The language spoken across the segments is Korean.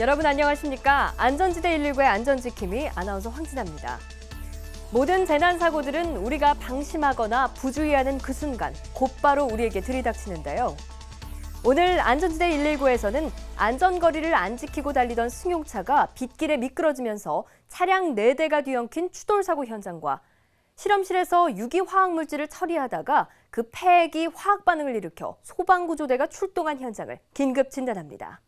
여러분 안녕하십니까? 안전지대 119의 안전지킴이 아나운서 황진아입니다. 모든 재난사고들은 우리가 방심하거나 부주의하는 그 순간 곧바로 우리에게 들이닥치는데요. 오늘 안전지대 119에서는 안전거리를 안 지키고 달리던 승용차가 빗길에 미끄러지면서 차량 4대가 뒤엉킨 추돌사고 현장과 실험실에서 유기화학물질을 처리하다가 그 폐액이 화학 반응을 일으켜 소방구조대가 출동한 현장을 긴급 진단합니다.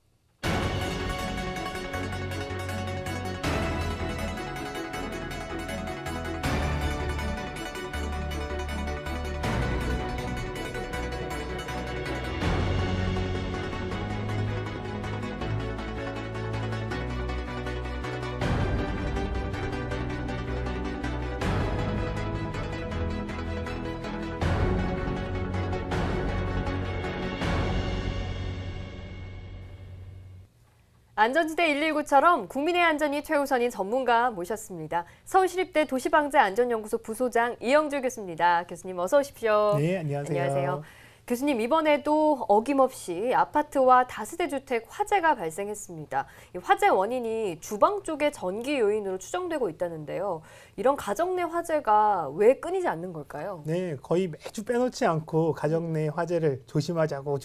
안전지대 119처럼 국민의 안전이 최우선인 전문가 모셨습니다. 서울시립대 도시방재안전연구소 부소장 이영주 교수입니다. 교수님 어서 오십시오. 네, 안녕하세요. 안녕하세요. 교수님, 이번에도 어김없이 아파트와 다세대 주택 화재가 발생했습니다. 이 화재 원인이 주방 쪽의 전기 요인으로 추정되고 있다는데요. 이런 가정 내 화재가 왜 끊이지 않는 걸까요? 네, 거의 매주 빼놓지 않고 가정 내 화재를 조심하자고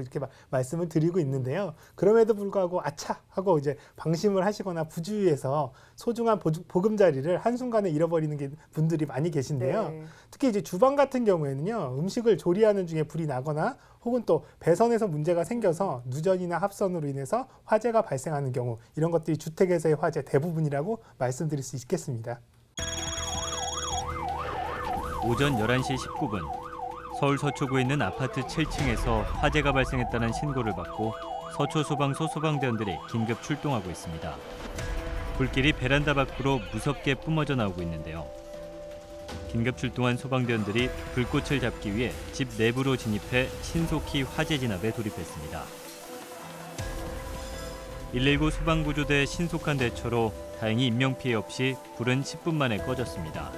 이렇게 말씀을 드리고 있는데요. 그럼에도 불구하고 아차 하고 이제 방심을 하시거나 부주의해서 소중한 보금자리를 한순간에 잃어버리는 분들이 많이 계신데요. 네. 특히 이제 주방 같은 경우에는요, 음식을 조리하는 중에 불이 나거나 혹은 또 배선에서 문제가 생겨서 누전이나 합선으로 인해서 화재가 발생하는 경우, 이런 것들이 주택에서의 화재 대부분이라고 말씀드릴 수 있겠습니다. 오전 11시 19분, 서울 서초구에 있는 아파트 7층에서 화재가 발생했다는 신고를 받고 서초소방서 소방대원들이 긴급 출동하고 있습니다. 불길이 베란다 밖으로 무섭게 뿜어져 나오고 있는데요. 긴급 출동한 소방대원들이 불꽃을 잡기 위해 집 내부로 진입해 신속히 화재 진압에 돌입했습니다. 119 소방구조대의 신속한 대처로 다행히 인명피해 없이 불은 10분 만에 꺼졌습니다.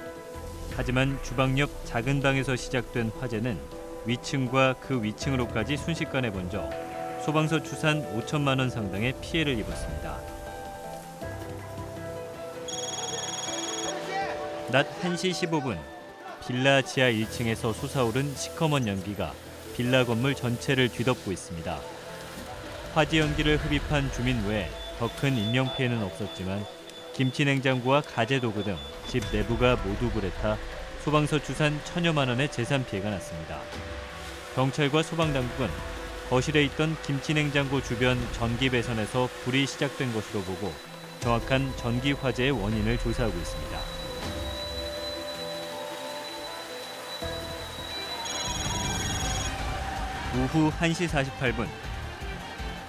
하지만 주방 옆 작은 방에서 시작된 화재는 위층과 그 위층으로까지 순식간에 번져 소방서 추산 5천만 원 상당의 피해를 입었습니다. 낮 1시 15분, 빌라 지하 1층에서 솟아오른 시커먼 연기가 빌라 건물 전체를 뒤덮고 있습니다. 화재 연기를 흡입한 주민 외에 더 큰 인명피해는 없었지만 김치 냉장고와 가재 도구 등 집 내부가 모두 불에 타 소방서 추산 1,000여만 원의 재산 피해가 났습니다. 경찰과 소방당국은 거실에 있던 김치 냉장고 주변 전기 배선에서 불이 시작된 것으로 보고 정확한 전기 화재의 원인을 조사하고 있습니다. 오후 1시 48분,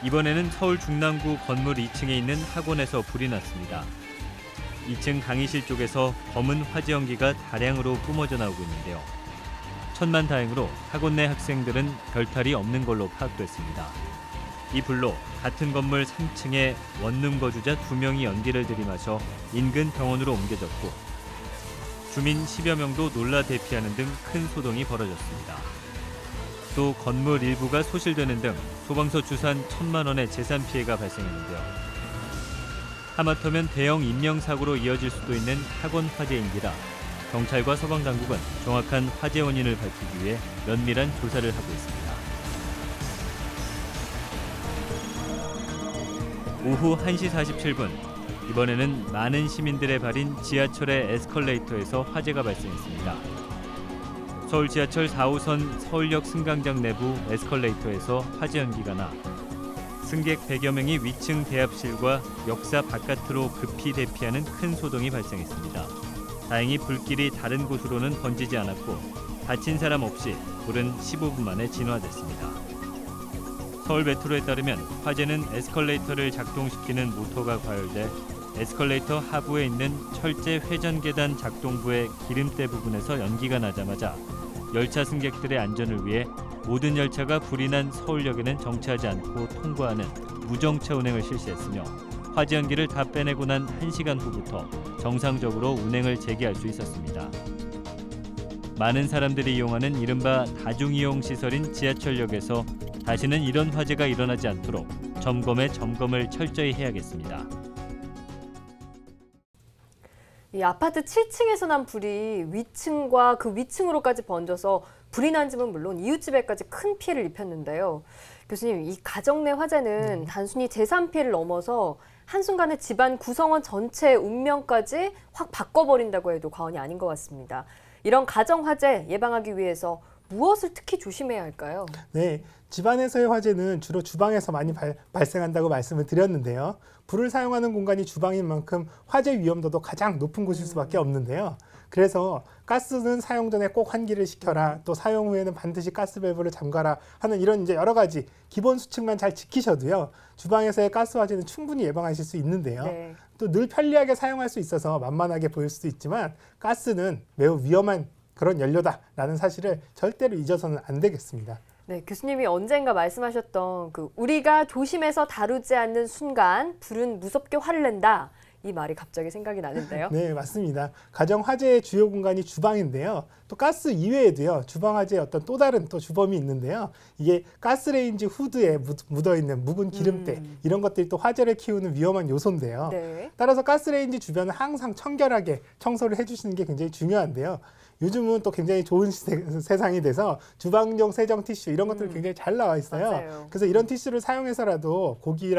이번에는 서울 중랑구 건물 2층에 있는 학원에서 불이 났습니다. 2층 강의실 쪽에서 검은 화재 연기가 다량으로 뿜어져 나오고 있는데요. 천만다행으로 학원 내 학생들은 별탈이 없는 걸로 파악됐습니다. 이 불로 같은 건물 3층에 원룸 거주자 2명이 연기를 들이마셔 인근 병원으로 옮겨졌고 주민 10여 명도 놀라 대피하는 등 큰 소동이 벌어졌습니다. 또 건물 일부가 소실되는 등 소방서 추산 1,000만 원의 재산 피해가 발생했는데요. 하마터면 대형 인명사고로 이어질 수도 있는 학원 화재인지라 경찰과 소방당국은 정확한 화재 원인을 밝히기 위해 면밀한 조사를 하고 있습니다. 오후 1시 47분, 이번에는 많은 시민들의 발인 지하철의 에스컬레이터에서 화재가 발생했습니다. 서울 지하철 4호선 서울역 승강장 내부 에스컬레이터에서 화재 연기가 나 승객 100여 명이 위층 대합실과 역사 바깥으로 급히 대피하는 큰 소동이 발생했습니다. 다행히 불길이 다른 곳으로는 번지지 않았고 다친 사람 없이 불은 15분 만에 진화됐습니다. 서울 메트로에 따르면 화재는 에스컬레이터를 작동시키는 모터가 과열돼 에스컬레이터 하부에 있는 철제 회전 계단 작동부의 기름대 부분에서 연기가 나자마자 열차 승객들의 안전을 위해 모든 열차가 불이 난 서울역에는 정차하지 않고 통과하는 무정차 운행을 실시했으며 화재 연기를 다 빼내고 난 1시간 후부터 정상적으로 운행을 재개할 수 있었습니다. 많은 사람들이 이용하는 이른바 다중이용 시설인 지하철역에서 다시는 이런 화재가 일어나지 않도록 점검에 점검을 철저히 해야겠습니다. 이 아파트 7층에서 난 불이 위층과 그 위층으로까지 번져서 불이 난 집은 물론 이웃집에까지 큰 피해를 입혔는데요. 교수님, 이 가정 내 화재는 단순히 재산 피해를 넘어서 한순간에 집안 구성원 전체의 운명까지 확 바꿔버린다고 해도 과언이 아닌 것 같습니다. 이런 가정 화재 예방하기 위해서 무엇을 특히 조심해야 할까요? 네, 집안에서의 화재는 주로 주방에서 많이 발생한다고 말씀을 드렸는데요. 불을 사용하는 공간이 주방인 만큼 화재 위험도도 가장 높은 곳일 수밖에 없는데요. 그래서 가스는 사용 전에 꼭 환기를 시켜라, 또 사용 후에는 반드시 가스 밸브를 잠가라 하는 이런 이제 여러 가지 기본 수칙만 잘 지키셔도요, 주방에서의 가스 화재는 충분히 예방하실 수 있는데요. 네. 또 늘 편리하게 사용할 수 있어서 만만하게 보일 수도 있지만 가스는 매우 위험한 그런 연료다라는 사실을 절대로 잊어서는 안 되겠습니다. 네, 교수님이 언젠가 말씀하셨던 그 우리가 조심해서 다루지 않는 순간 불은 무섭게 화를 낸다. 이 말이 갑자기 생각이 나는데요. 네, 맞습니다. 가정 화재의 주요 공간이 주방인데요. 또 가스 이외에도요, 주방 화재의 어떤 또 다른 또 주범이 있는데요. 이게 가스레인지 후드에 묻어있는 묵은 기름때, 이런 것들이 또 화재를 키우는 위험한 요소인데요. 네. 따라서 가스레인지 주변을 항상 청결하게 청소를 해주시는 게 굉장히 중요한데요. 요즘은 또 굉장히 좋은 세상이 돼서 주방용 세정 티슈 이런 것들이 굉장히 잘 나와 있어요. 맞아요. 그래서 이런 티슈를 사용해서라도 고기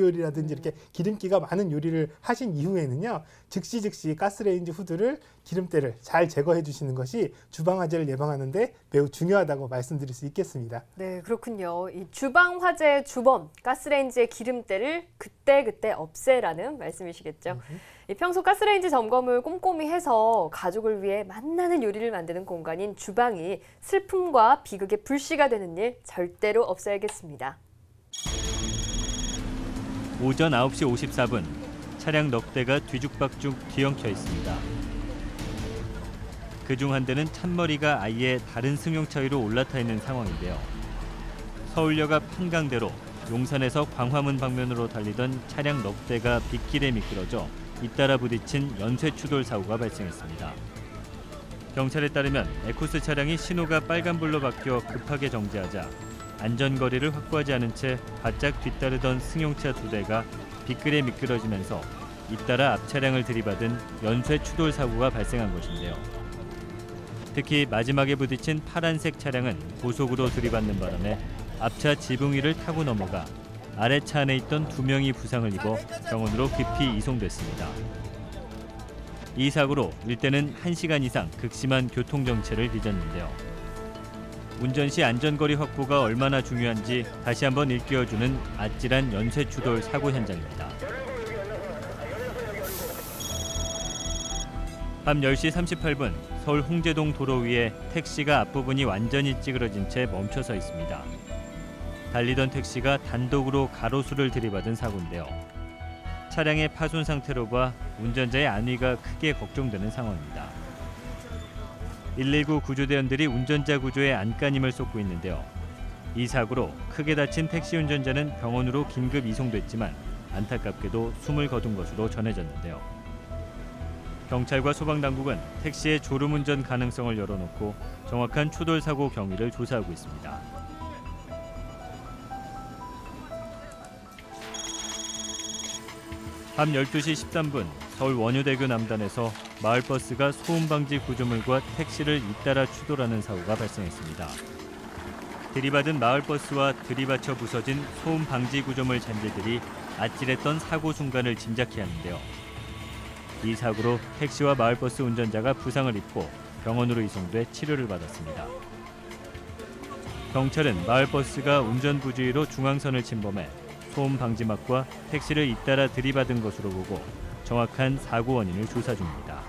요리라든지 이렇게 기름기가 많은 요리를 하신 이후에는요, 즉시 가스레인지 후드를 기름때를 잘 제거해 주시는 것이 주방 화재를 예방하는 데 매우 중요하다고 말씀드릴 수 있겠습니다. 네, 그렇군요. 이 주방 화재의 주범, 가스레인지의 기름때를 그때그때 없애라는 말씀이시겠죠. 이 평소 가스레인지 점검을 꼼꼼히 해서 가족을 위해 맛나는 요리를 만드는 공간인 주방이 슬픔과 비극의 불씨가 되는 일 절대로 없어야겠습니다. 오전 9시 54분, 차량 넉 대가 뒤죽박죽 뒤엉켜 있습니다. 그중 한 대는 찬머리가 아예 다른 승용차 위로 올라타 있는 상황인데요. 서울역 앞 한강대로 용산에서 광화문 방면으로 달리던 차량 넉 대가 빗길에 미끄러져 잇따라 부딪힌 연쇄 추돌 사고가 발생했습니다. 경찰에 따르면 에코스 차량이 신호가 빨간불로 바뀌어 급하게 정지하자 안전거리를 확보하지 않은 채 바짝 뒤따르던 승용차 2대가 빗길에 미끄러지면서 잇따라 앞 차량을 들이받은 연쇄 추돌 사고가 발생한 것인데요. 특히 마지막에 부딪힌 파란색 차량은 고속으로 들이받는 바람에 앞차 지붕 위를 타고 넘어가 아래 차 안에 있던 2명이 부상을 입어 병원으로 급히 이송됐습니다. 이 사고로 일대는 1시간 이상 극심한 교통정체를 빚었는데요. 운전 시 안전거리 확보가 얼마나 중요한지 다시 한번 일깨워주는 아찔한 연쇄추돌 사고 현장입니다. 밤 10시 38분 서울 홍제동 도로 위에 택시가 앞부분이 완전히 찌그러진 채 멈춰서 있습니다. 달리던 택시가 단독으로 가로수를 들이받은 사고인데요. 차량의 파손 상태로 봐 운전자의 안위가 크게 걱정되는 상황입니다. 119 구조대원들이 운전자 구조에 안간힘을 쏟고 있는데요. 이 사고로 크게 다친 택시 운전자는 병원으로 긴급 이송됐지만 안타깝게도 숨을 거둔 것으로 전해졌는데요. 경찰과 소방당국은 택시의 졸음운전 가능성을 열어놓고 정확한 추돌 사고 경위를 조사하고 있습니다. 밤 12시 13분 서울 원효대교 남단에서 마을버스가 소음방지 구조물과 택시를 잇따라 추돌하는 사고가 발생했습니다. 들이받은 마을버스와 들이받쳐 부서진 소음방지 구조물 잔재들이 아찔했던 사고 순간을 짐작케 하는데요. 이 사고로 택시와 마을버스 운전자가 부상을 입고 병원으로 이송돼 치료를 받았습니다. 경찰은 마을버스가 운전 부주의로 중앙선을 침범해 소음 방지막과 택시를 잇따라 들이받은 것으로 보고 정확한 사고 원인을 조사 중입니다.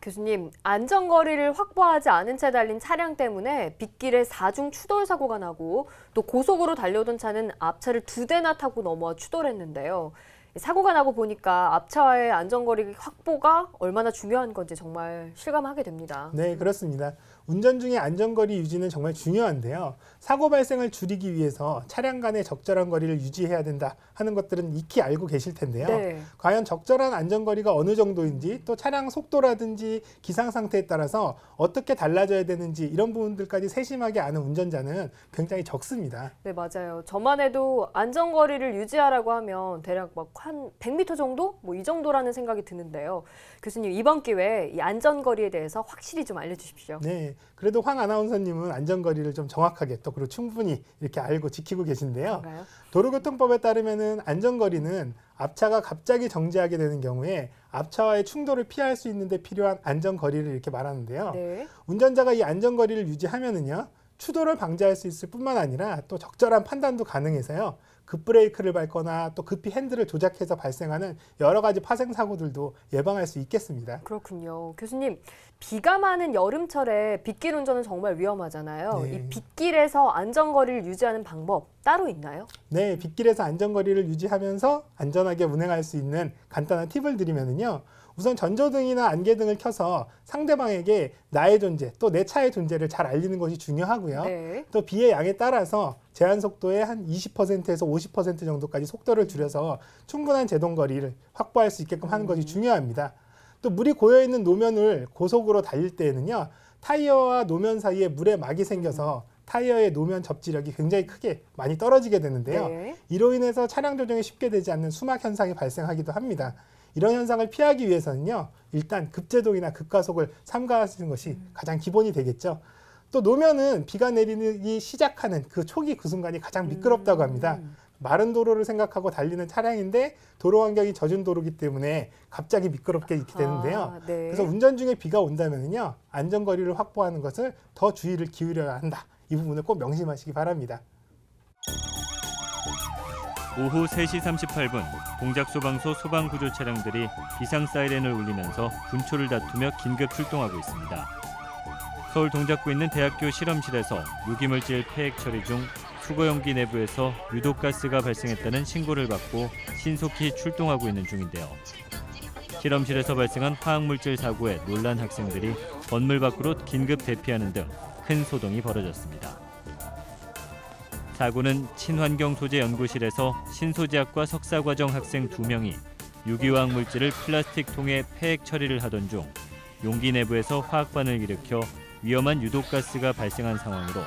교수님, 안전거리를 확보하지 않은 채 달린 차량 때문에 빗길에 4중 추돌 사고가 나고 또 고속으로 달려오던 차는 앞차를 2대나 타고 넘어와 추돌했는데요. 사고가 나고 보니까 앞차와의 안전거리 확보가 얼마나 중요한 건지 정말 실감하게 됩니다. 네, 그렇습니다. 운전 중에 안전거리 유지는 정말 중요한데요. 사고 발생을 줄이기 위해서 차량 간의 적절한 거리를 유지해야 된다 하는 것들은 익히 알고 계실 텐데요. 네. 과연 적절한 안전거리가 어느 정도인지 또 차량 속도라든지 기상 상태에 따라서 어떻게 달라져야 되는지 이런 부분들까지 세심하게 아는 운전자는 굉장히 적습니다. 네, 맞아요. 저만 해도 안전거리를 유지하라고 하면 대략 막 한 100m 정도? 뭐 이 정도라는 생각이 드는데요. 교수님, 이번 기회에 이 안전거리에 대해서 확실히 좀 알려주십시오. 네, 그래도 황 아나운서님은 안전거리를 좀 정확하게 또 그리고 충분히 이렇게 알고 지키고 계신데요. 그런가요? 도로교통법에 따르면은 안전거리는 앞차가 갑자기 정지하게 되는 경우에 앞차와의 충돌을 피할 수 있는데 필요한 안전거리를 이렇게 말하는데요. 네. 운전자가 이 안전거리를 유지하면은요, 추돌을 방지할 수 있을 뿐만 아니라 또 적절한 판단도 가능해서요, 급브레이크를 밟거나 또 급히 핸들을 조작해서 발생하는 여러 가지 파생 사고들도 예방할 수 있겠습니다. 그렇군요. 교수님, 비가 많은 여름철에 빗길 운전은 정말 위험하잖아요. 네. 이 빗길에서 안전거리를 유지하는 방법 따로 있나요? 네, 빗길에서 안전거리를 유지하면서 안전하게 운행할 수 있는 간단한 팁을 드리면은요. 우선 전조등이나 안개등을 켜서 상대방에게 나의 존재, 또 내 차의 존재를 잘 알리는 것이 중요하고요. 네. 또 비의 양에 따라서 제한 속도의 한 20%에서 50% 정도까지 속도를 줄여서 충분한 제동거리를 확보할 수 있게끔 하는 것이 중요합니다. 또 물이 고여있는 노면을 고속으로 달릴 때에는요, 타이어와 노면 사이에 물에 막이 생겨서 타이어의 노면 접지력이 굉장히 크게 많이 떨어지게 되는데요. 네. 이로 인해서 차량 조정이 쉽게 되지 않는 수막 현상이 발생하기도 합니다. 이런 현상을 피하기 위해서는요, 일단 급제동이나 급가속을 삼가하시는 것이 가장 기본이 되겠죠. 또 노면은 비가 내리기 시작하는 그 초기 그 순간이 가장 미끄럽다고 합니다. 마른 도로를 생각하고 달리는 차량인데 도로 환경이 젖은 도로이기 때문에 갑자기 미끄럽게 이렇게 되는데요. 네. 그래서 운전 중에 비가 온다면요, 안전거리를 확보하는 것을 더 주의를 기울여야 한다. 이 부분을 꼭 명심하시기 바랍니다. 오후 3시 38분 동작소방서 소방구조 차량들이 비상 사이렌을 울리면서 분초를 다투며 긴급 출동하고 있습니다. 서울 동작구에 있는 대학교 실험실에서 유기물질 폐액 처리 중 수거용기 내부에서 유독가스가 발생했다는 신고를 받고 신속히 출동하고 있는 중인데요. 실험실에서 발생한 화학물질 사고에 놀란 학생들이 건물 밖으로 긴급 대피하는 등 큰 소동이 벌어졌습니다. 사고는 친환경소재연구실에서 신소재학과 석사과정 학생 2명이 유기화학 물질을 플라스틱 통에 폐액 처리를 하던 중 용기 내부에서 화학반을 일으켜 위험한 유독가스가 발생한 상황으로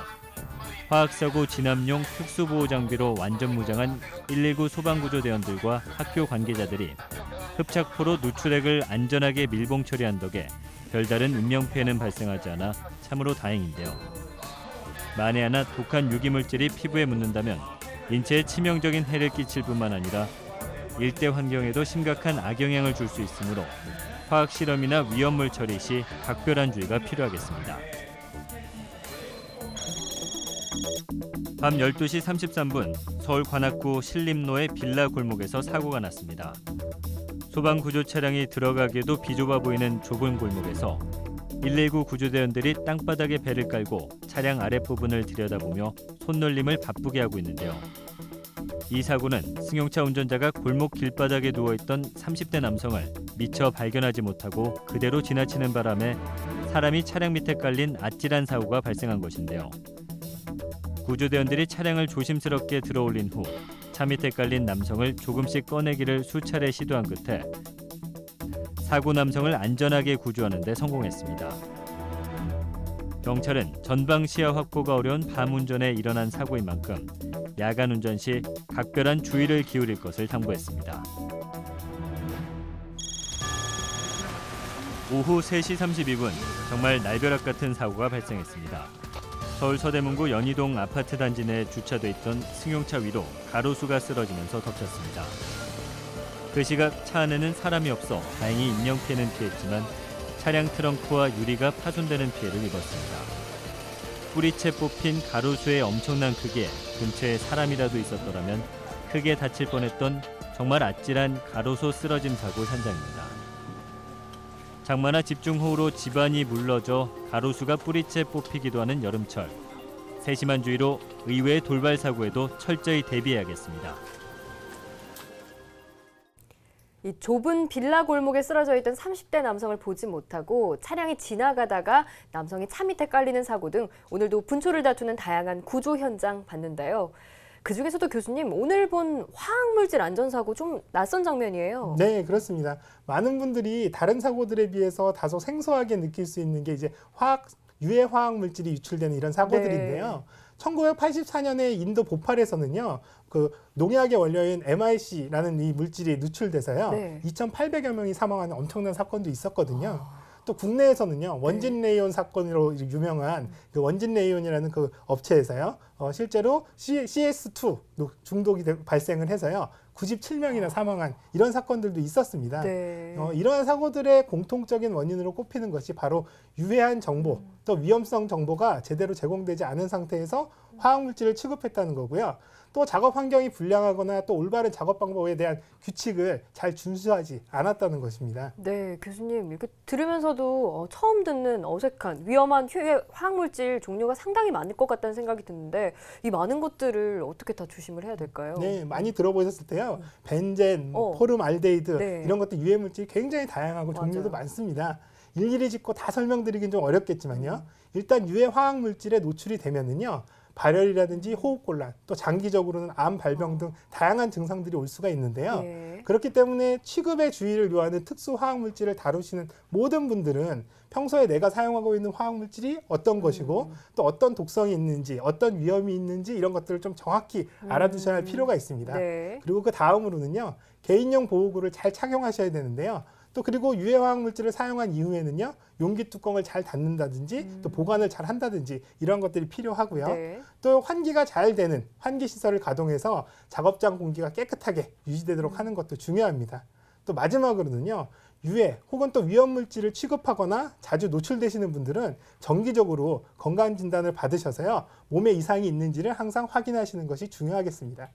화학사고 진압용 특수보호 장비로 완전 무장한 119 소방구조대원들과 학교 관계자들이 흡착포로 누출액을 안전하게 밀봉 처리한 덕에 별다른 인명피해는 발생하지 않아 참으로 다행인데요. 만에 하나 독한 유기물질이 피부에 묻는다면 인체에 치명적인 해를 끼칠 뿐만 아니라 일대 환경에도 심각한 악영향을 줄 수 있으므로 화학실험이나 위험물 처리 시 각별한 주의가 필요하겠습니다. 밤 12시 33분 서울 관악구 신림로의 빌라 골목에서 사고가 났습니다. 소방구조 차량이 들어가기에도 비좁아 보이는 좁은 골목에서 119 구조대원들이 땅바닥에 배를 깔고 차량 아랫부분을 들여다보며 손놀림을 바쁘게 하고 있는데요. 이 사고는 승용차 운전자가 골목 길바닥에 누워있던 30대 남성을 미처 발견하지 못하고 그대로 지나치는 바람에 사람이 차량 밑에 깔린 아찔한 사고가 발생한 것인데요. 구조대원들이 차량을 조심스럽게 들어올린 후 차 밑에 깔린 남성을 조금씩 꺼내기를 수차례 시도한 끝에 사고 남성을 안전하게 구조하는 데 성공했습니다. 경찰은 전방 시야 확보가 어려운 밤 운전에 일어난 사고인 만큼 야간 운전 시 각별한 주의를 기울일 것을 당부했습니다. 오후 3시 32분 정말 날벼락 같은 사고가 발생했습니다. 서울 서대문구 연희동 아파트 단지 내에 주차돼 있던 승용차 위로 가로수가 쓰러지면서 덮쳤습니다. 그 시각 차 안에는 사람이 없어 다행히 인명피해는 피했지만 차량 트렁크와 유리가 파손되는 피해를 입었습니다. 뿌리채 뽑힌 가로수의 엄청난 크기에 근처에 사람이라도 있었더라면 크게 다칠 뻔했던 정말 아찔한 가로수 쓰러짐 사고 현장입니다. 장마나 집중호우로 집안이 물러져 가로수가 뿌리채 뽑히기도 하는 여름철. 세심한 주의로 의외의 돌발 사고에도 철저히 대비해야겠습니다. 이 좁은 빌라 골목에 쓰러져 있던 30대 남성을 보지 못하고 차량이 지나가다가 남성이 차 밑에 깔리는 사고 등 오늘도 분초를 다투는 다양한 구조 현장 봤는데요. 그중에서도 교수님, 오늘 본 화학물질 안전사고 좀 낯선 장면이에요. 네, 그렇습니다. 많은 분들이 다른 사고들에 비해서 다소 생소하게 느낄 수 있는 게 이제 유해 화학 물질이 유출되는 이런 사고들인데요. 네. 1984년에 인도 보팔에서는요, 그 농약의 원료인 MIC라는 이 물질이 누출돼서요, 네. 2,800여 명이 사망하는 엄청난 사건도 있었거든요. 또 국내에서는요, 원진 레이온 사건으로 유명한 그 원진 레이온이라는 그 업체에서요, 실제로 CS2 중독이 발생을 해서요, 97명이나 사망한 이런 사건들도 있었습니다. 네. 이러한 사고들의 공통적인 원인으로 꼽히는 것이 바로 유해한 정보, 또 위험성 정보가 제대로 제공되지 않은 상태에서 화학물질을 취급했다는 거고요. 또 작업 환경이 불량하거나 또 올바른 작업 방법에 대한 규칙을 잘 준수하지 않았다는 것입니다. 네, 교수님, 이렇게 들으면서도 처음 듣는 어색한 위험한 화학물질 종류가 상당히 많을 것 같다는 생각이 드는데 이 많은 것들을 어떻게 다 조심을 해야 될까요? 네, 많이 들어보셨을 때요. 벤젠, 포름알데히드 네. 이런 것들 유해물질이 굉장히 다양하고 종류도 맞아요. 많습니다. 일일이 짚고 다 설명드리긴 좀 어렵겠지만요. 일단 유해 화학물질에 노출이 되면은요. 발열이라든지 호흡곤란, 또 장기적으로는 암 발병 등 다양한 증상들이 올 수가 있는데요. 네. 그렇기 때문에 취급의 주의를 요하는 특수 화학물질을 다루시는 모든 분들은 평소에 내가 사용하고 있는 화학물질이 어떤 것이고 또 어떤 독성이 있는지, 어떤 위험이 있는지 이런 것들을 좀 정확히 알아두셔야 할 필요가 있습니다. 네. 그리고 그 다음으로는요. 개인용 보호구를 잘 착용하셔야 되는데요. 또 그리고 유해 화학물질을 사용한 이후에는요. 용기 뚜껑을 잘 닫는다든지 또 보관을 잘 한다든지 이런 것들이 필요하고요. 네. 또 환기가 잘 되는 환기 시설을 가동해서 작업장 공기가 깨끗하게 유지되도록 하는 것도 중요합니다. 또 마지막으로는요. 유해 혹은 또 위험 물질을 취급하거나 자주 노출되시는 분들은 정기적으로 건강 진단을 받으셔서요. 몸에 이상이 있는지를 항상 확인하시는 것이 중요하겠습니다.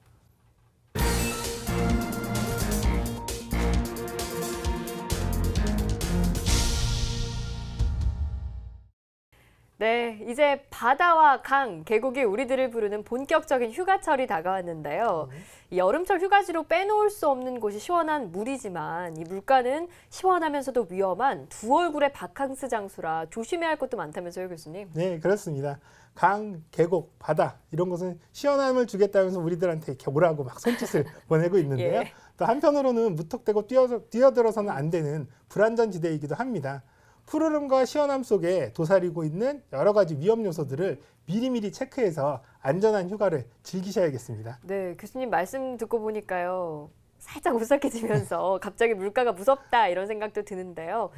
네, 이제 바다와 강, 계곡이 우리들을 부르는 본격적인 휴가철이 다가왔는데요. 이 여름철 휴가지로 빼놓을 수 없는 곳이 시원한 물이지만 이 물가는 시원하면서도 위험한 두 얼굴의 바캉스 장소라 조심해야 할 것도 많다면서요, 교수님? 네, 그렇습니다. 강, 계곡, 바다 이런 것은 시원함을 주겠다면서 우리들한테 이렇게 오라고 막 손짓을 보내고 있는데요. 예. 또 한편으로는 무턱대고 뛰어들어서는 안 되는 불안전 지대이기도 합니다. 푸르름과 시원함 속에 도사리고 있는 여러 가지 위험 요소들을 미리미리 체크해서 안전한 휴가를 즐기셔야겠습니다. 네, 교수님 말씀 듣고 보니까요. 살짝 오싹해지면서 갑자기 물가가 무섭다 이런 생각도 드는데요.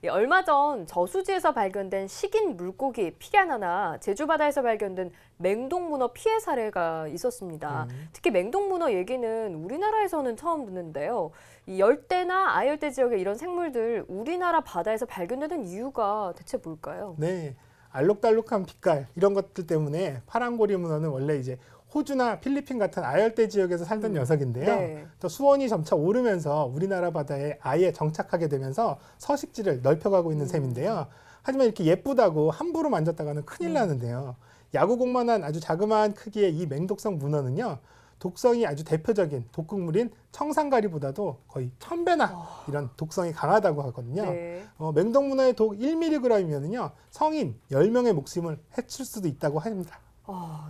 얼마 전 저수지에서 발견된 식인 물고기 피라냐나 제주 바다에서 발견된 맹독문어 피해 사례가 있었습니다. 특히 맹독문어 얘기는 우리나라에서는 처음 듣는데요. 이 열대나 아열대 지역의 이런 생물들 우리나라 바다에서 발견되는 이유가 대체 뭘까요? 네, 알록달록한 빛깔 이런 것들 때문에 파란고리 문어는 원래 이제 호주나 필리핀 같은 아열대 지역에서 살던 녀석인데요. 네. 또 수온이 점차 오르면서 우리나라 바다에 아예 정착하게 되면서 서식지를 넓혀가고 있는 셈인데요. 하지만 이렇게 예쁘다고 함부로 만졌다가는 큰일 나는데요. 야구공만한 아주 자그마한 크기의 이 맹독성 문어는요. 독성이 아주 대표적인 독극물인 청산가리보다도 거의 1000배나 이런 독성이 강하다고 하거든요. 네. 맹독문어의 독 1mg이면요. 성인 10명의 목숨을 해칠 수도 있다고 합니다.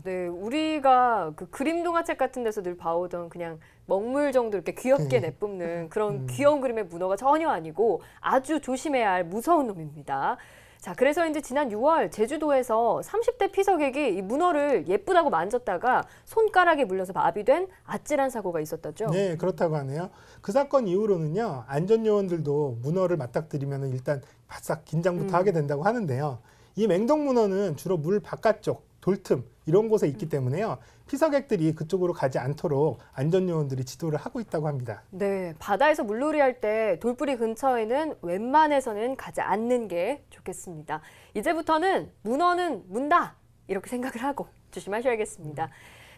네, 우리가 그 그림 동화책 같은 데서 늘 봐오던 그냥 먹물 정도 이렇게 귀엽게 내뿜는 그런 귀여운 그림의 문어가 전혀 아니고 아주 조심해야 할 무서운 놈입니다. 자, 그래서 이제 지난 6월 제주도에서 30대 피서객이 이 문어를 예쁘다고 만졌다가 손가락에 물려서 마비된 아찔한 사고가 있었다죠? 네, 그렇다고 하네요. 그 사건 이후로는요. 안전요원들도 문어를 맞닥뜨리면 일단 바싹 긴장부터 하게 된다고 하는데요. 이 맹독문어는 주로 물 바깥쪽, 돌틈 이런 곳에 있기 때문에요. 피서객들이 그쪽으로 가지 않도록 안전요원들이 지도를 하고 있다고 합니다. 네, 바다에서 물놀이 할 때 돌뿌리 근처에는 웬만해서는 가지 않는 게 좋겠습니다. 이제부터는 문어는 문다 이렇게 생각을 하고 조심하셔야겠습니다.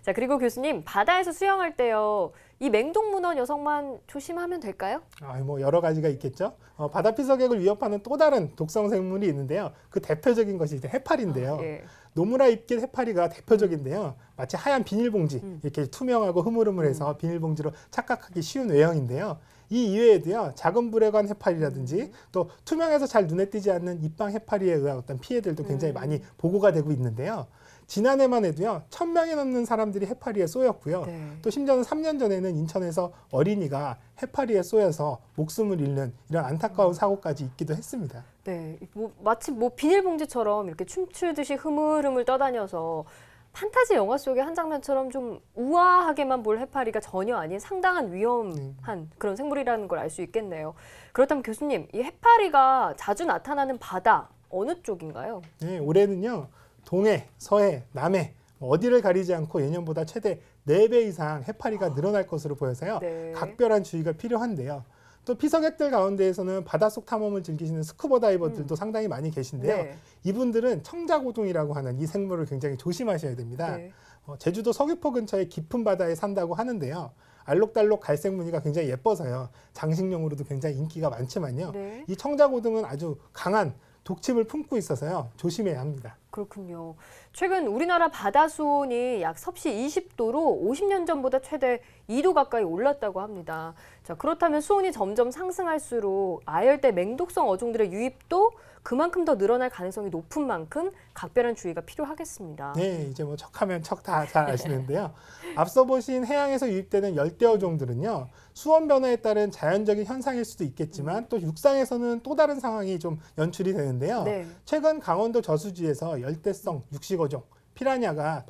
자, 그리고 교수님 바다에서 수영할 때요. 이 맹독문어 녀석만 조심하면 될까요? 뭐 여러 가지가 있겠죠. 바다 피서객을 위협하는 또 다른 독성 생물이 있는데요. 그 대표적인 것이 이제 해파리인데요. 예. 노무라 잎깃 해파리가 대표적인데요. 마치 하얀 비닐봉지 이렇게 투명하고 흐물흐물해서 비닐봉지로 착각하기 쉬운 외형인데요. 이 이외에도요, 작은 불에 관 해파리라든지 또 투명해서 잘 눈에 띄지 않는 입방 해파리에 의한 어떤 피해들도 굉장히 많이 보고가 되고 있는데요. 지난해만 해도요, 1,000명이 넘는 사람들이 해파리에 쏘였고요. 네. 또 심지어는 3년 전에는 인천에서 어린이가 해파리에 쏘여서 목숨을 잃는 이런 안타까운 사고까지 있기도 했습니다. 네, 마치 비닐봉지처럼 이렇게 춤추듯이 흐물흐물 떠다녀서 판타지 영화 속의 한 장면처럼 좀 우아하게만 볼 해파리가 전혀 아닌 상당한 위험한 그런 생물이라는 걸 알 수 있겠네요. 그렇다면 교수님, 이 해파리가 자주 나타나는 바다 어느 쪽인가요? 네, 올해는요, 동해, 서해, 남해 어디를 가리지 않고 예년보다 최대 4배 이상 해파리가 늘어날 것으로 보여서요. 네. 각별한 주의가 필요한데요. 또 피서객들 가운데에서는 바닷속 탐험을 즐기시는 스쿠버 다이버들도 상당히 많이 계신데요. 네. 이분들은 청자고둥이라고 하는 이 생물을 굉장히 조심하셔야 됩니다. 네. 제주도 서귀포 근처의 깊은 바다에 산다고 하는데요. 알록달록 갈색 무늬가 굉장히 예뻐서요. 장식용으로도 굉장히 인기가 많지만요. 네. 이 청자고둥은 아주 강한 독침을 품고 있어서요. 조심해야 합니다. 그렇군요. 최근 우리나라 바다 수온이 약 섭씨 20도로 50년 전보다 최대 2도 가까이 올랐다고 합니다. 자, 그렇다면 수온이 점점 상승할수록 아열대 맹독성 어종들의 유입도 그만큼 더 늘어날 가능성이 높은 만큼 각별한 주의가 필요하겠습니다. 네, 이제 뭐 척하면 척 다 잘 아시는데요. 앞서 보신 해양에서 유입되는 열대 어종들은요, 수온 변화에 따른 자연적인 현상일 수도 있겠지만 또 육상에서는 또 다른 상황이 좀 연출이 되는데요. 네. 최근 강원도 저수지에서 열대성 육식 어종 피라냐가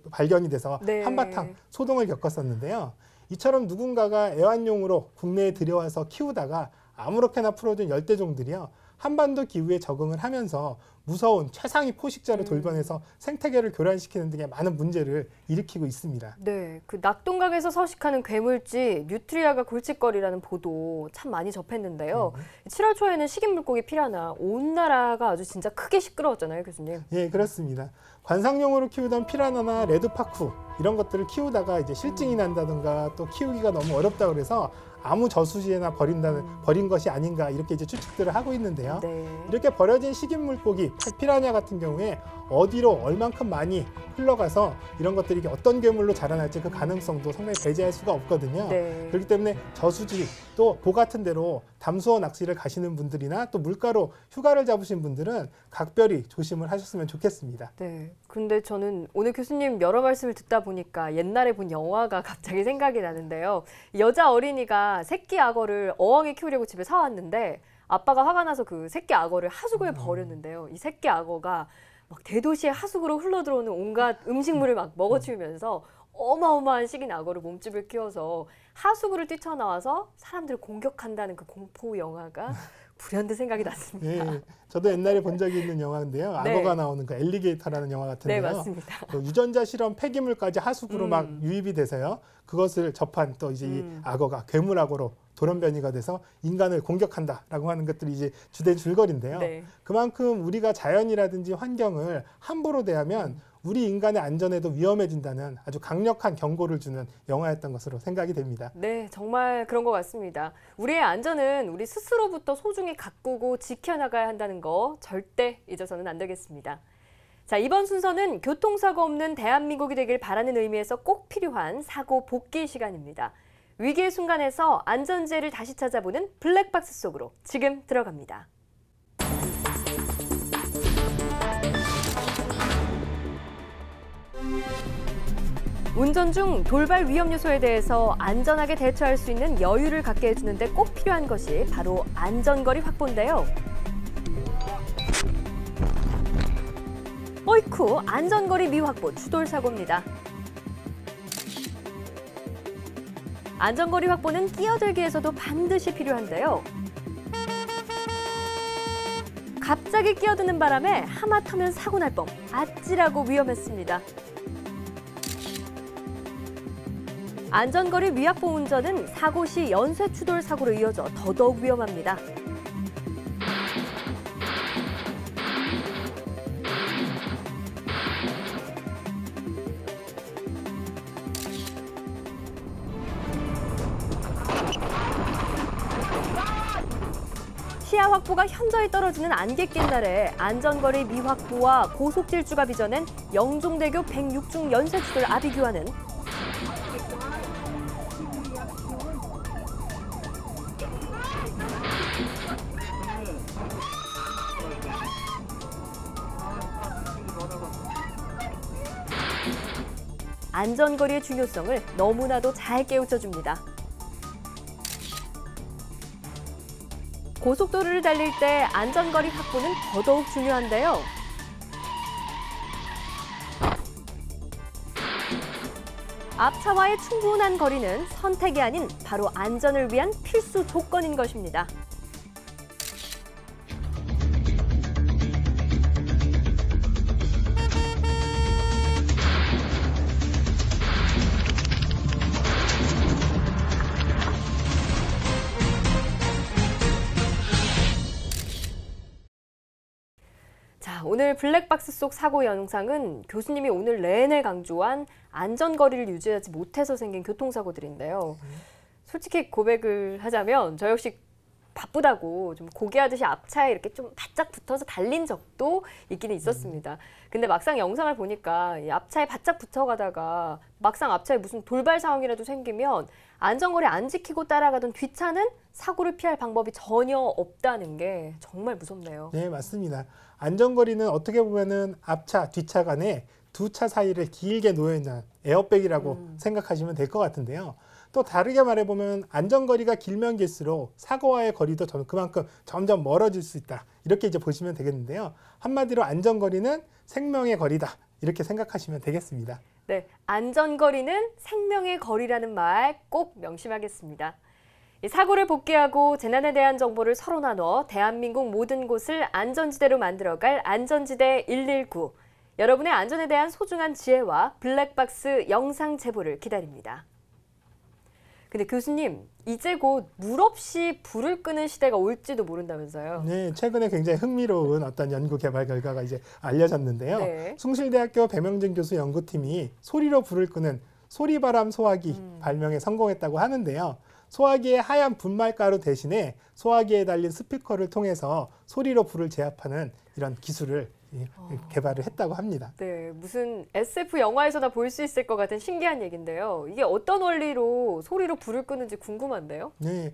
발견이 돼서 네. 한바탕 소동을 겪었었는데요. 이처럼 누군가가 애완용으로 국내에 들여와서 키우다가 아무렇게나 풀어둔 열대종들이요, 한반도 기후에 적응을 하면서 무서운 최상위 포식자로 돌변해서 생태계를 교란시키는 등의 많은 문제를 일으키고 있습니다. 네, 그 낙동강에서 서식하는 괴물쥐 뉴트리아가 골칫거리라는 보도 참 많이 접했는데요. 7월 초에는 식인 물고기 피라나 온 나라가 아주 진짜 크게 시끄러웠잖아요, 교수님. 예, 그렇습니다. 관상용으로 키우던 피라나나 레드파쿠 이런 것들을 키우다가 이제 실증이 난다든가 또 키우기가 너무 어렵다 그래서 아무 저수지에나 버린 것이 아닌가 이렇게 이제 추측들을 하고 있는데요. 네. 이렇게 버려진 식인 물고기 피라냐 같은 경우에 어디로 얼만큼 많이 흘러가서 이런 것들이 이게 어떤 괴물로 자라날지 그 가능성도 상당히 배제할 수가 없거든요. 네. 그렇기 때문에 저수지 또 보 같은 데로 담수어 낚시를 가시는 분들이나 또 물가로 휴가를 잡으신 분들은 각별히 조심을 하셨으면 좋겠습니다. 네. 근데 저는 오늘 교수님 여러 말씀을 듣다 보니까 옛날에 본 영화가 갑자기 생각이 나는데요. 여자 어린이가 새끼 악어를 어항에 키우려고 집에 사왔는데 아빠가 화가 나서 그 새끼 악어를 하수구에 버렸는데요. 이 새끼 악어가 막 대도시의 하수구로 흘러들어오는 온갖 음식물을 막 먹어치우면서 어마어마한 식인 악어를 몸집을 키워서 하수구를 뛰쳐나와서 사람들을 공격한다는 그 공포 영화가 불현듯 생각이 났습니다. 네, 저도 옛날에 본 적이 있는 영화인데요. 네. 악어가 나오는 그 엘리게이터라는 영화 같은데요. 네, 맞습니다. 또 유전자 실험 폐기물까지 하수구로 막 유입이 돼서요. 그것을 접한 또 이제 이 악어가 괴물 악어로 돌연변이가 돼서 인간을 공격한다라고 하는 것들이 이제 주된 줄거리인데요. 네. 그만큼 우리가 자연이라든지 환경을 함부로 대하면 우리 인간의 안전에도 위험해진다는 아주 강력한 경고를 주는 영화였던 것으로 생각이 됩니다. 네, 정말 그런 것 같습니다. 우리의 안전은 우리 스스로부터 소중히 가꾸고 지켜나가야 한다는 거 절대 잊어서는 안 되겠습니다. 자, 이번 순서는 교통사고 없는 대한민국이 되길 바라는 의미에서 꼭 필요한 사고 복귀 시간입니다. 위기의 순간에서 안전지혜를 다시 찾아보는 블랙박스 속으로 지금 들어갑니다. 운전 중 돌발 위험 요소에 대해서 안전하게 대처할 수 있는 여유를 갖게 해주는데 꼭 필요한 것이 바로 안전거리 확보인데요. 어이쿠, 안전거리 미확보 추돌 사고입니다. 안전거리 확보는 끼어들기에서도 반드시 필요한데요. 갑자기 끼어드는 바람에 하마터면 사고 날 뻔, 아찔하고 위험했습니다. 안전거리 미확보 운전은 사고 시 연쇄 추돌 사고로 이어져 더더욱 위험합니다. 시야 확보가 현저히 떨어지는 안개 낀 날에 안전거리 미확보와 고속질주가 빚어낸 영종대교 106중 연쇄추돌 아비규환은 안전거리의 중요성을 너무나도 잘 깨우쳐줍니다. 고속도로를 달릴 때 안전거리 확보는 더더욱 중요한데요. 앞차와의 충분한 거리는 선택이 아닌 바로 안전을 위한 필수 조건인 것입니다. 자, 오늘 블랙박스 속 사고 영상은 교수님이 오늘 내내 강조한 안전거리를 유지하지 못해서 생긴 교통사고들인데요. 솔직히 고백을 하자면 저 역시 바쁘다고 좀 고개하듯이 앞차에 이렇게 좀 바짝 붙어서 달린 적도 있기는 있었습니다. 근데 막상 영상을 보니까 이 앞차에 바짝 붙어가다가 막상 앞차에 무슨 돌발 상황이라도 생기면 안전거리 안 지키고 따라가던 뒷차는 사고를 피할 방법이 전혀 없다는 게 정말 무섭네요. 네, 맞습니다. 안전거리는 어떻게 보면은 앞차, 뒷차 간에 두 차 사이를 길게 놓여있는 에어백이라고 생각하시면 될 것 같은데요. 또 다르게 말해보면 안전거리가 길면 길수록 사고와의 거리도 그만큼 점점 멀어질 수 있다. 이렇게 이제 보시면 되겠는데요. 한마디로 안전거리는 생명의 거리다. 이렇게 생각하시면 되겠습니다. 네, 안전거리는 생명의 거리라는 말 꼭 명심하겠습니다. 사고를 복귀하고 재난에 대한 정보를 서로 나눠 대한민국 모든 곳을 안전지대로 만들어갈 안전지대 119. 여러분의 안전에 대한 소중한 지혜와 블랙박스 영상 제보를 기다립니다. 근데 교수님, 이제 곧 물 없이 불을 끄는 시대가 올지도 모른다면서요? 네, 최근에 굉장히 흥미로운 어떤 연구 개발 결과가 이제 알려졌는데요. 네. 숭실대학교 배명진 교수 연구팀이 소리로 불을 끄는 소리바람 소화기 발명에 성공했다고 하는데요. 소화기의 하얀 분말가루 대신에 소화기에 달린 스피커를 통해서 소리로 불을 제압하는 이런 기술을 개발을 했다고 합니다. 네, 무슨 SF 영화에서나 볼 수 있을 것 같은 신기한 얘기인데요. 이게 어떤 원리로 소리로 불을 끄는지 궁금한데요. 네,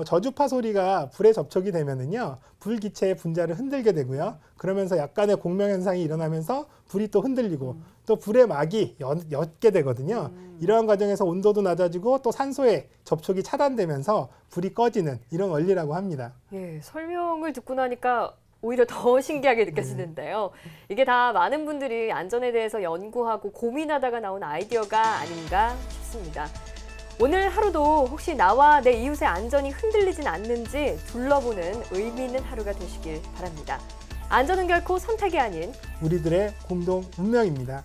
저주파 소리가 불에 접촉이 되면은요, 불 기체의 분자를 흔들게 되고요. 그러면서 약간의 공명 현상이 일어나면서 불이 또 흔들리고 또 불의 막이 옅게 되거든요. 이러한 과정에서 온도도 낮아지고 또 산소의 접촉이 차단되면서 불이 꺼지는 이런 원리라고 합니다. 예, 설명을 듣고 나니까 오히려 더 신기하게 느껴지는데요. 이게 다 많은 분들이 안전에 대해서 연구하고 고민하다가 나온 아이디어가 아닌가 싶습니다. 오늘 하루도 혹시 나와 내 이웃의 안전이 흔들리진 않는지 둘러보는 의미 있는 하루가 되시길 바랍니다. 안전은 결코 선택이 아닌 우리들의 공동 운명입니다.